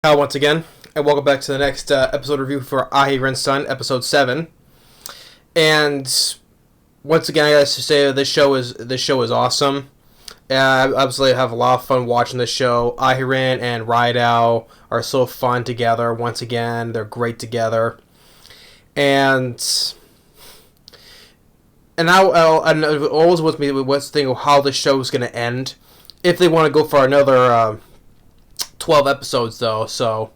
Hi once again, and welcome back to the next episode review for Aharen-San, episode 7. And once again, I gotta say that this show is awesome. I absolutely have a lot of fun watching this show. Aharen and Raidou are so fun together. Once again, they're great together, and and it always wants me to think of how the show is gonna end. If they want to go for another 12 episodes though, so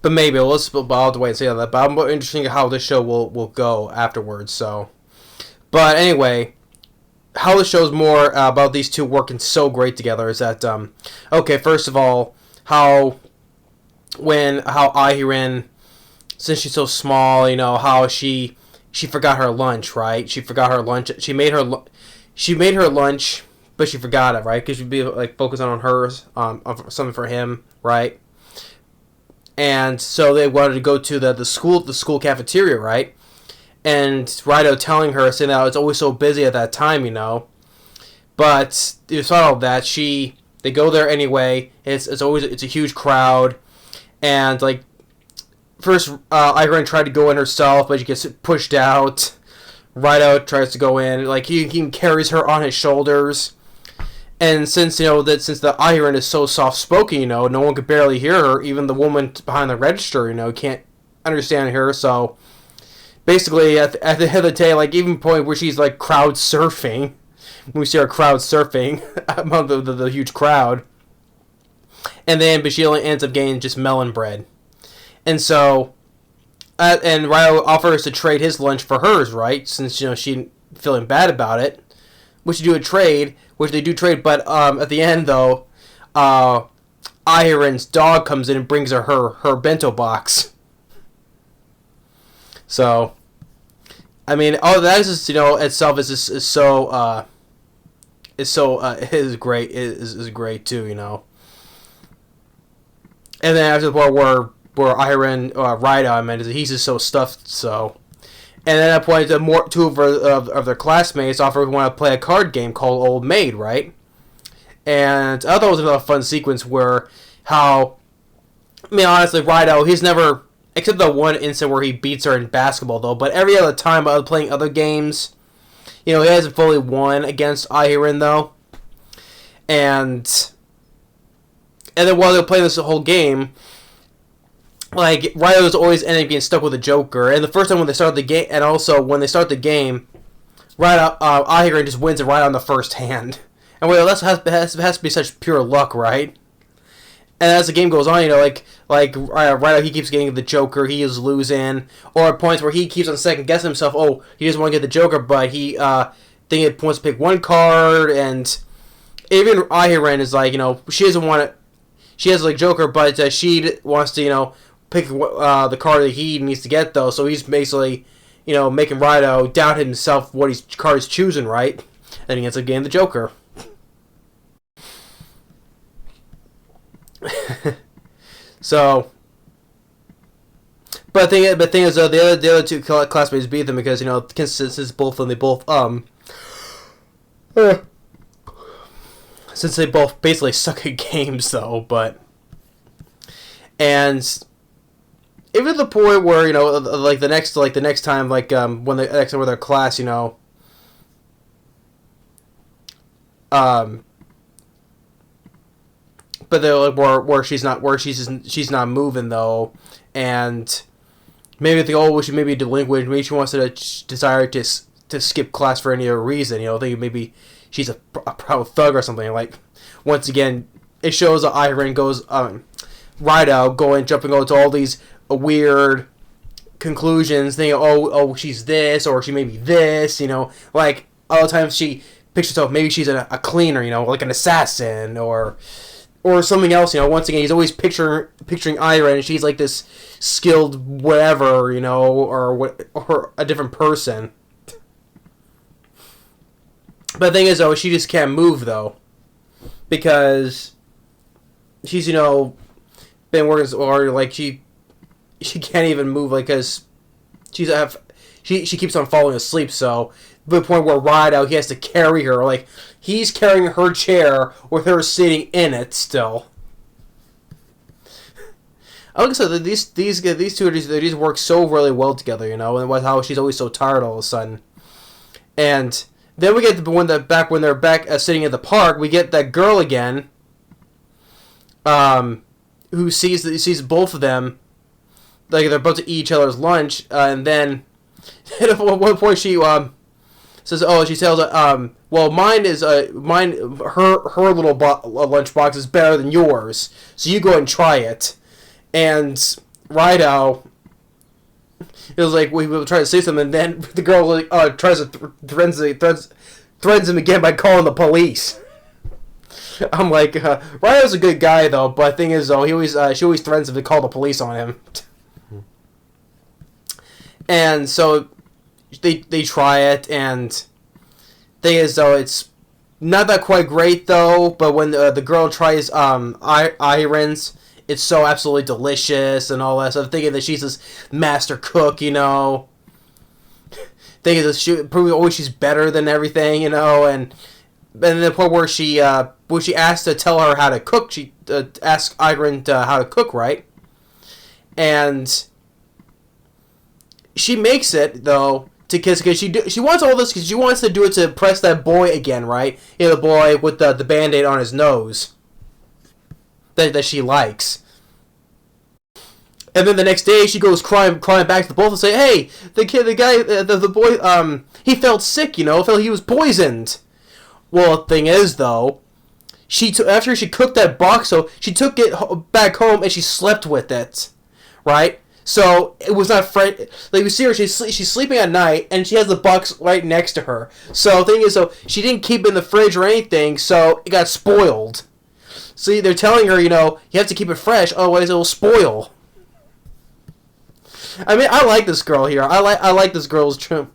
but maybe I'll have to wait and see how that. But I'm more interested in how this show will go afterwards. So, but anyway, how the show's more about these two working so great together is that okay, first of all, how Ahirin, since she's so small, how she forgot her lunch, right? She forgot her lunch. She made her lunch, but she forgot it, right? Because she'd be like focusing on hers, on something for him, right? And so they wanted to go to the school cafeteria, right? And Raidou telling her, saying that it's always so busy at that time, But despite all that, they go there anyway. It's a huge crowd, and like first, Aharen tried to go in herself, but she gets pushed out. Raidou tries to go in, like he carries her on his shoulders. And since since the Aharen is so soft spoken, no one could barely hear her. Even the woman behind the register, can't understand her. So basically, at the end of the day, like even point where she's like crowd surfing, when we see her crowd surfing among the huge crowd, but she only ends up getting just melon bread. And so, and Raidou offers to trade his lunch for hers, right? Since she feeling bad about it, which they do trade, but at the end though, Aharon's dog comes in and brings her bento box. So, I mean, all that is just, itself is great is great too, And then after the part where Aharen Raidou, he's just so stuffed, so. And then at that point, two of their classmates offer to want to play a card game called Old Maid, right? And I thought it was another fun sequence where honestly, Raidou, he's never, except the one instant where he beats her in basketball, though, but every other time playing other games, he hasn't fully won against Aharen, though. And then while they're playing this whole game, like, Raidou's always ending up getting stuck with a Joker. And the first time when they start the game, and also when they start the game, Aharen just wins it right on the first hand. And that has to be such pure luck, right? And as the game goes on, Raidou, he keeps getting the Joker, he is losing. Or at points where he keeps on second guessing himself, he doesn't want to get the Joker, but he wants to pick one card, and even Aharen is like, she doesn't want it. She has like Joker, but she wants to, pick the card that he needs to get, though. So he's basically, making Raidou doubt himself what his card is choosing, right? And he ends up getting the Joker. So, but the thing is, the other two classmates beat them because since both of them since they both basically suck at games, though. But and even the point where the next time, when the next time with their class, but they're like where she's not moving, though, and maybe they we should maybe delinquent, maybe she wants to desire to skip class for any other reason, think maybe she's a proud thug or something. Like, once again, it shows that Aharen goes Raidou jumping into all these weird conclusions, thinking, she's this, or she may be this, like, all the times she pictures herself, maybe she's a cleaner, like an assassin, or something else, once again, he's always picturing Aharen, and she's like this skilled whatever, or a different person. But the thing is, though, she just can't move, though, because she's, been working so hard, like, she can't even move, like, because she keeps on falling asleep, so the point where Raidou, he has to carry her, like, he's carrying her chair with her sitting in it still. Like I said, these two they just work so really well together, you know, and with how she's always so tired all of a sudden. And then we get when they're back sitting at the park, we get that girl again, who sees both of them, like they're about to eat each other's lunch, and then at one point she says, "Oh," she tells well, mine is her little lunchbox is better than yours, so you go and try it." And Raidou it was like we will try to say something, and then the girl like tries to threatens him again by calling the police. I'm like, Raidou's a good guy though, but the thing is though, she always threatens him to call the police on him. And so they try it, and thing is though, it's not that quite great though. But when the girl tries Aharon's, it's so absolutely delicious and all that. So I'm thinking that she's this master cook, you know. Thinking that she's better than everything, you know. And the point where she asked to tell her how to cook, she asked Aharon how to cook, right? And she makes it though because she wants all this because she wants to do it to impress that boy again, right? You know, the boy with the Band-Aid on his nose that she likes. And then the next day she goes crying back to the both and say, "Hey, the boy, he felt sick, you know, felt he was poisoned." Well, the thing is though, after she cooked that box, so she took it back home and she slept with it, right? So it was not fresh. Like you see her, she's sleeping at night, and she has the box right next to her. So the thing is, so she didn't keep it in the fridge or anything, so it got spoiled. See, they're telling her, you know, you have to keep it fresh, otherwise it will spoil. I mean, I like this girl here. I like this girl's trim.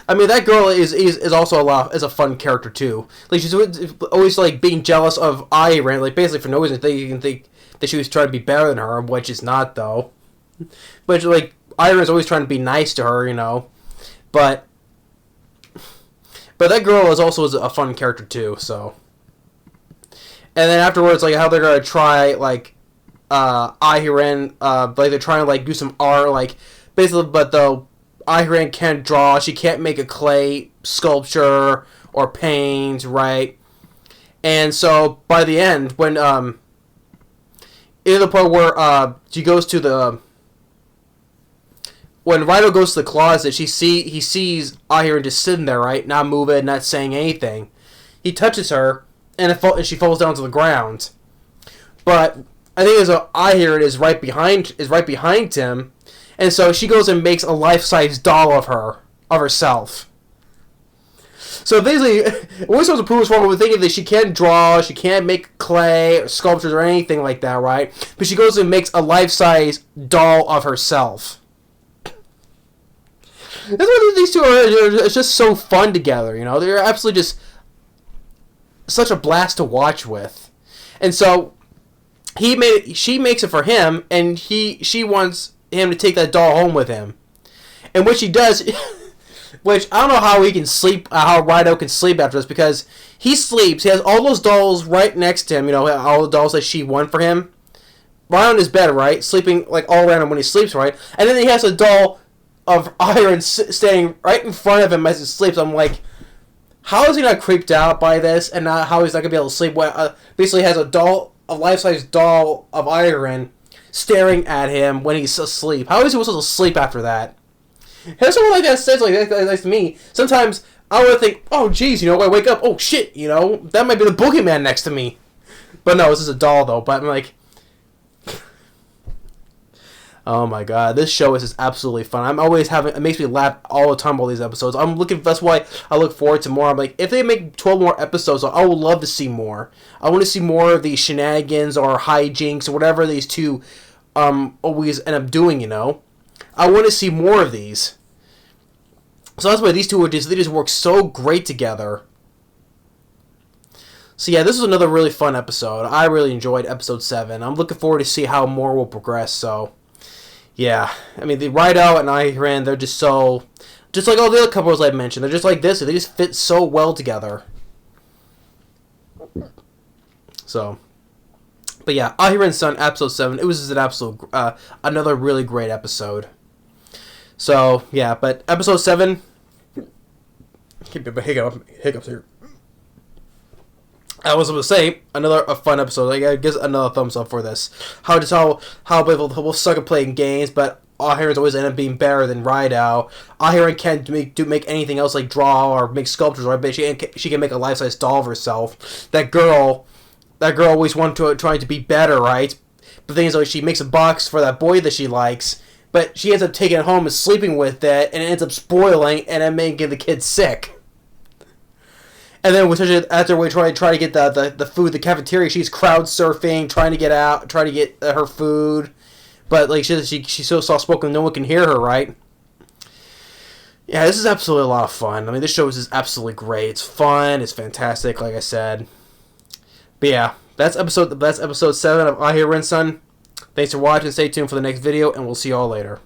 I mean, that girl is also a fun character too. Like she's always like being jealous of Aharon, like basically for no reason. You can think that she was trying to be better than her, which is not though. But like Aharon's always trying to be nice to her, you know. But that girl is also a fun character too. So, and then afterwards, like how they're gonna try like Aharon, like they're trying to like do some art, like basically, but though. Aharon can't draw. She can't make a clay sculpture or paint, right? And so by the end, when in the part where she goes to the when Raidou goes to the closet, he sees Aharon just sitting there, right, not moving, not saying anything. He touches her, and she falls down to the ground. But I think Aharon is right behind him. And so she goes and makes a life-size doll of herself. So basically, we're supposed to prove us wrong. We're thinking that she can't draw, she can't make clay or sculptures or anything like that, right? But she goes and makes a life-size doll of herself. That's why these two are just so fun together, you know? They're absolutely just such a blast to watch with. And so she makes it for him, and she wants him to take that doll home with him. And what she does, which I don't know how he can sleep, how Raidou can sleep after this, because he sleeps, he has all those dolls right next to him, you know, all the dolls that she won for him, right on his bed, right, sleeping like all around him when he sleeps, right, and then he has a doll of Aharon standing right in front of him as he sleeps. I'm like, how is he not creeped out by this, and how he's not going to be able to sleep? Basically has a life-size doll of Aharon staring at him when he's asleep. How is he supposed to sleep after that? If someone like that says like that to me, sometimes I would think, oh geez, you know, I wake up, oh shit, you know, that might be the boogeyman next to me. But no, this is a doll though. But I'm like, oh my god, this show is just absolutely fun. It makes me laugh all the time, all these episodes. That's why I look forward to more. I'm like, if they make 12 more episodes, I would love to see more. I want to see more of these shenanigans or hijinks or whatever these two always end up doing, you know. I want to see more of these. So that's why these two they just work so great together. So yeah, this was another really fun episode. I really enjoyed episode 7. I'm looking forward to see how more will progress, so yeah. I mean, the Raidou and Aharon, they're just like all the other couples I've mentioned. They're just like this. They just fit so well together. So But yeah, Aharen-San, episode 7. It was just an absolute, another really great episode. So, yeah, but episode 7, keep a hiccups here. I was going to say, a fun episode. Like, I guess another thumbs up for this. How both suck at playing games, but Aharon's always end up being better than Raidou. Aharon can't make anything else like draw or make sculptures, right? But she can make a life-size doll of herself. That girl always trying to be better, right? But the thing is, like, she makes a box for that boy that she likes, but she ends up taking it home and sleeping with it, and it ends up spoiling and then making the kid sick. And then after we try to get the food, the cafeteria, she's crowd surfing, trying to get her food. But like she's so soft spoken, no one can hear her, right? Yeah, this is absolutely a lot of fun. I mean, this show is just absolutely great. It's fun. It's fantastic, like I said. But yeah, that's episode 7 of Aharen-San. Thanks for watching. Stay tuned for the next video, and we'll see you all later.